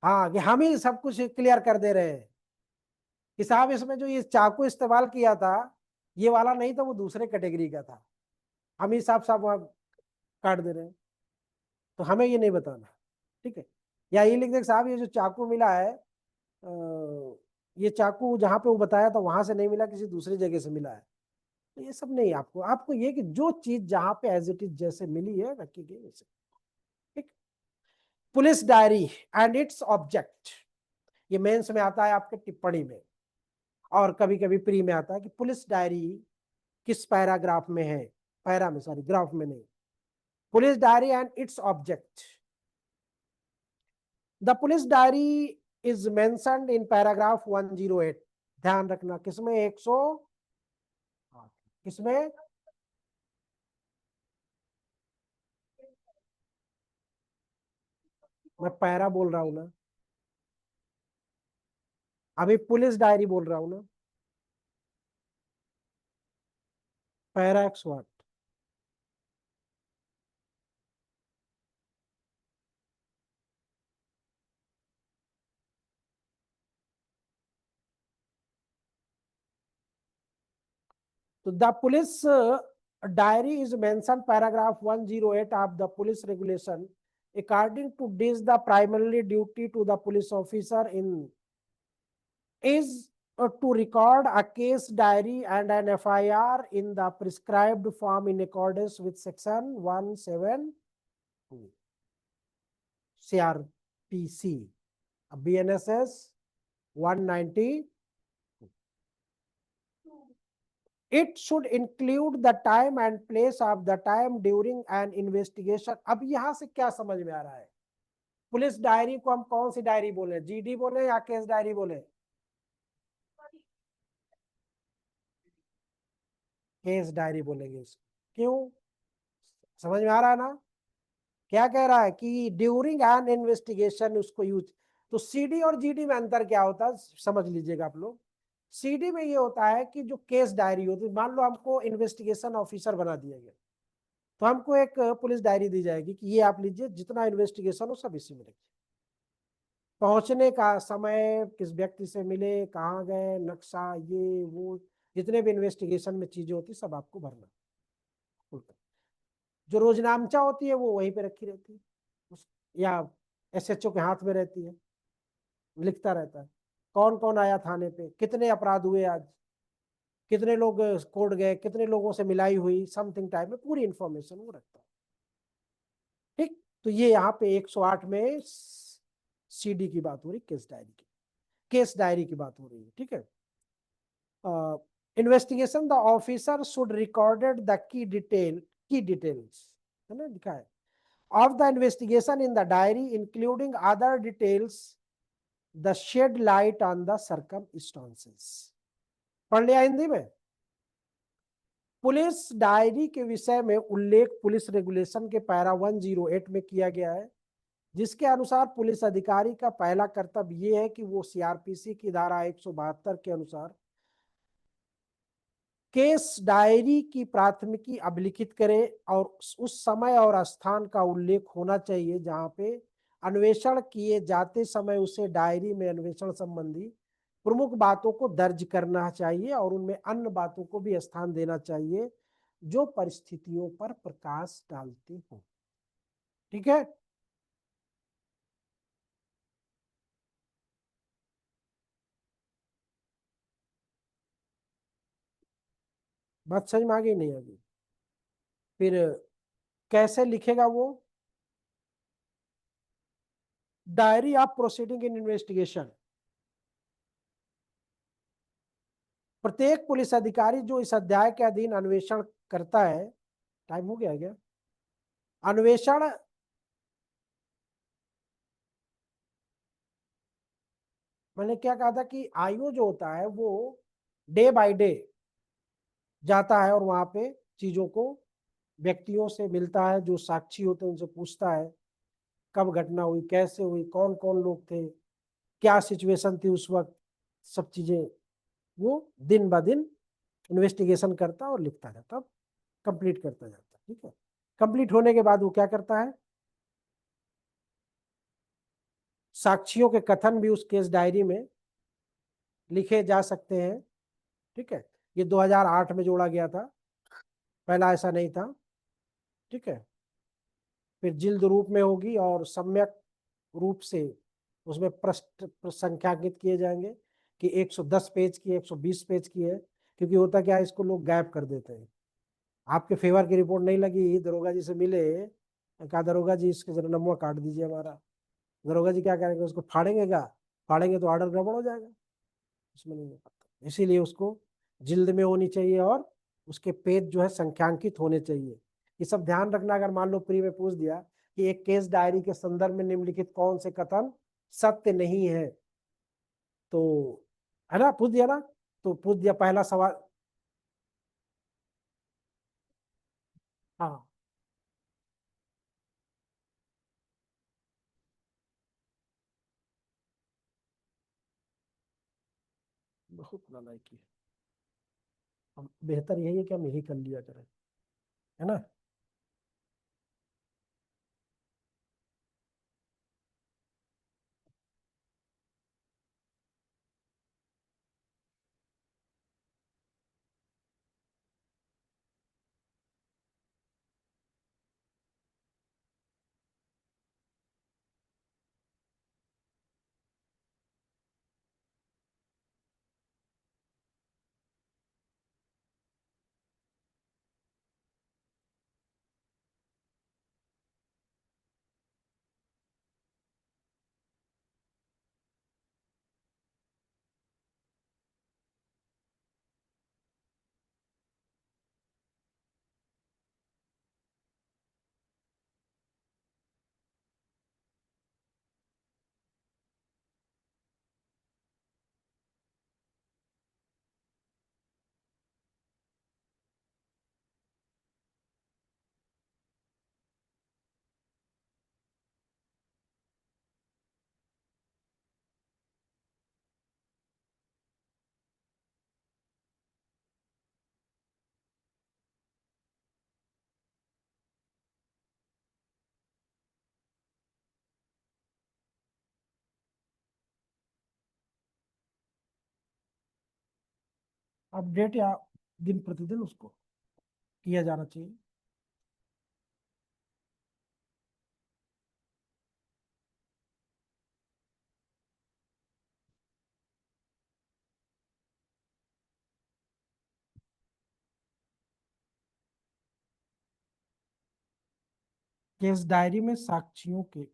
हाँ कि हम ही सब कुछ क्लियर कर दे रहे हैं कि साहब इसमें जो ये चाकू इस्तेमाल किया था ये वाला नहीं था, वो दूसरे कैटेगरी का था, हम ही साफ साफ वहां काट दे रहे हैं। तो हमें ये नहीं बताना। ठीक है, या ये लिख दे साहब ये जो चाकू मिला है ये चाकू जहां पे वो बताया था वहां से नहीं मिला, किसी दूसरी जगह से मिला है। तो ये सब नहीं, आपको ये कि जो चीज जहां पे एज इट इज जैसे मिली है रखी गई वैसे। ठीक, police diary and its object, ये मेंस में आता है आपके टिप्पणी में, और कभी कभी प्री में आता है कि पुलिस डायरी किस पैराग्राफ में है, पैरा में सॉरी ग्राफ में नहीं। Police diary and its object, the police diary is mentioned in paragraph 108। ध्यान रखना किसमें? 108 किसमें? मैं पैरा बोल रहा हूं ना, अभी पुलिस डायरी बोल रहा हूं ना, पैरा 108। तो the police diary is mention paragraph 108 of the police regulation. According to this, the primarily duty to the police officer in is to record a case diary and an FIR in the prescribed form in accordance with section 172 CRPC, BNSS 190. It should include the time and place of the time during an investigation. अब यहां से क्या समझ में आ रहा है? Police diary को हम कौन सी डायरी बोले, जीडी बोले या केस डायरी बोले? केस डायरी बोलेंगे इसको। क्यों? समझ में आ रहा है ना? क्या कह रहा है कि ड्यूरिंग एन इन्वेस्टिगेशन उसको यूज। तो सीडी और जीडी में अंतर क्या होता है समझ लीजिएगा आप लोग। सीडी में ये होता है कि जो केस डायरी होती है, मान लो हमको इन्वेस्टिगेशन ऑफिसर बना दिया गया, तो हमको एक पुलिस डायरी दी जाएगी कि ये आप लीजिए, जितना इन्वेस्टिगेशन हो सब इसी में रखिए। पहुंचने का समय, किस व्यक्ति से मिले, कहाँ गए, नक्शा, ये वो, जितने भी इन्वेस्टिगेशन में चीजें होती सब आपको भरना। जो रोजनामचा होती है वो वहीं पे रखी रहती है, या एसएचओ के हाथ में रहती है, लिखता रहता है कौन कौन आया थाने पे, कितने अपराध हुए आज, कितने लोग कोर्ट गए, कितने लोगों से मिलाई हुई, समथिंग टाइप में पूरी इंफॉर्मेशन वो रखता है। ठीक, तो ये यहाँ पे 108 में सीडी की बात हो रही, केस डायरी की, केस डायरी की बात हो रही है। ठीक है, investigation the officer should recorded the key details, है ना, लिखा है, of the investigation in the diary including other details the shed light on the circumstances। पढ़ लिया हिंदी में? पुलिस डायरी के विषय में उल्लेख पुलिस रेगुलेशन के पैरा 108 में किया गया है, जिसके अनुसार पुलिस अधिकारी का पहला कर्तव्य यह है कि वो सीआरपीसी की धारा 172 के अनुसार केस डायरी की प्राथमिकी अभिलिखित करे और उस समय और स्थान का उल्लेख होना चाहिए जहां पे अन्वेषण किए जाते समय उसे डायरी में अन्वेषण संबंधी प्रमुख बातों को दर्ज करना चाहिए और उनमें अन्य बातों को भी स्थान देना चाहिए जो परिस्थितियों पर प्रकाश डालते हो। ठीक है, बात समझ में आ गई नहीं आ गई? फिर कैसे लिखेगा वो? Diary of proceeding in investigation. प्रत्येक पुलिस अधिकारी जो इस अध्याय के अधीन अन्वेषण करता है, टाइम हो गया क्या? अन्वेषण मैंने क्या कहा था कि आईओ जो होता है वो डे बाय डे जाता है और वहां पे चीजों को, व्यक्तियों से मिलता है, जो साक्षी होते हैं उनसे पूछता है कब घटना हुई, कैसे हुई, कौन कौन लोग थे, क्या सिचुएशन थी उस वक्त, सब चीजें वो दिन ब दिन इन्वेस्टिगेशन करता और लिखता रहता, कंप्लीट करता जाता। ठीक है, कंप्लीट होने के बाद वो क्या करता है, साक्षियों के कथन भी उस केस डायरी में लिखे जा सकते हैं। ठीक है, ये 2008 में जोड़ा गया था, पहला ऐसा नहीं था। ठीक है, फिर जिल्द रूप में होगी और सम्यक रूप से उसमें पृष्ठ संख्याकित किए जाएंगे कि 110 पेज की, 120 पेज की है, क्योंकि होता क्या है, इसको लोग गायब कर देते हैं। आपके फेवर की रिपोर्ट नहीं लगी, दरोगा जी से मिले, कहा दरोगा जी इसके जरा नमूना काट दीजिए हमारा। दरोगा जी क्या करेंगे, उसको फाड़ेंगे, क्या फाड़ेंगे तो ऑर्डर गड़बड़ हो जाएगा, उसमें नहीं हो पाता। इसीलिए उसको जिल्द में होनी चाहिए और उसके पेज जो है संख्यांकित होने चाहिए। ये सब ध्यान रखना। अगर मान लो प्री में पूछ दिया कि एक केस डायरी के संदर्भ में निम्नलिखित कौन से कथन सत्य नहीं है, तो है ना, पूछ दिया ना, तो पूछ दिया पहला सवाल। हाँ, बहुत नालायकी है। हम बेहतर यही है कि हम यही कर लिया करें, है ना। अपडेट या दिन प्रतिदिन उसको किया जाना चाहिए। केस डायरी में साक्षियों के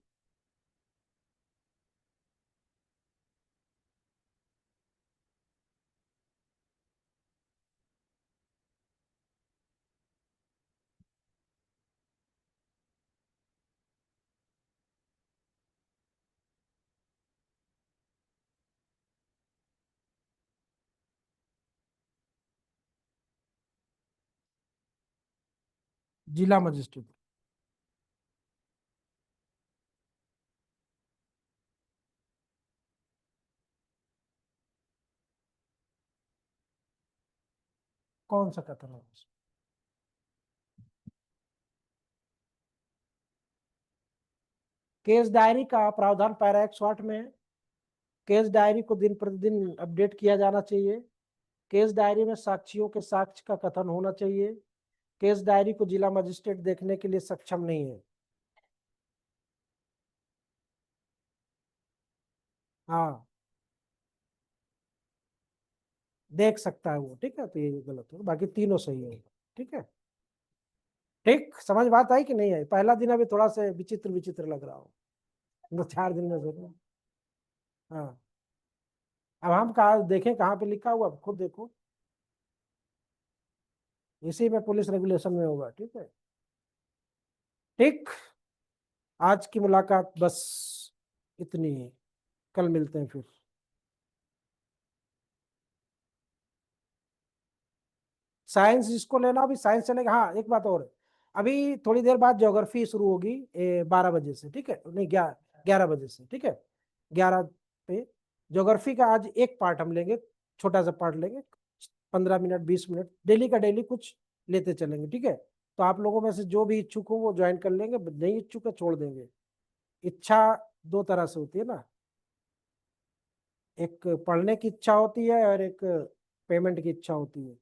जिला मजिस्ट्रेट। कौन सा कथन है? केस डायरी का प्रावधान पैरा 108 में है। केस डायरी को दिन प्रतिदिन अपडेट किया जाना चाहिए। केस डायरी में साक्षियों के साक्ष्य का कथन होना चाहिए। केस डायरी को जिला मजिस्ट्रेट देखने के लिए सक्षम नहीं है। हाँ, देख सकता है वो, ठीक है। तो ये गलत हो, बाकी तीनों सही है, ठीक है। ठीक, समझ बात आई कि नहीं आई? पहला दिन अभी थोड़ा सा विचित्र विचित्र लग रहा हो, 4 दिन में जरूर। हाँ, अब हम कहा देखें कहाँ पे लिखा हुआ, खुद देखो, इसी में पुलिस रेगुलेशन में होगा, ठीक है। ठीक, आज की मुलाकात बस इतनी है, कल मिलते हैं फिर। साइंस जिसको लेना अभी साइंस चलेगा। हाँ, एक बात और है, अभी थोड़ी देर बाद ज्योग्राफी शुरू होगी 12 बजे से, ठीक है, नहीं 11 बजे से, ठीक है। 11 पे ज्योग्राफी का आज एक पार्ट हम लेंगे, छोटा सा पार्ट लेंगे, 15 मिनट 20 मिनट, डेली का डेली कुछ लेते चलेंगे, ठीक है। तो आप लोगों में से जो भी इच्छुक हो वो ज्वाइन कर लेंगे, नहीं इच्छुक है छोड़ देंगे। इच्छा 2 तरह से होती है ना, एक पढ़ने की इच्छा होती है और एक पेमेंट की इच्छा होती है।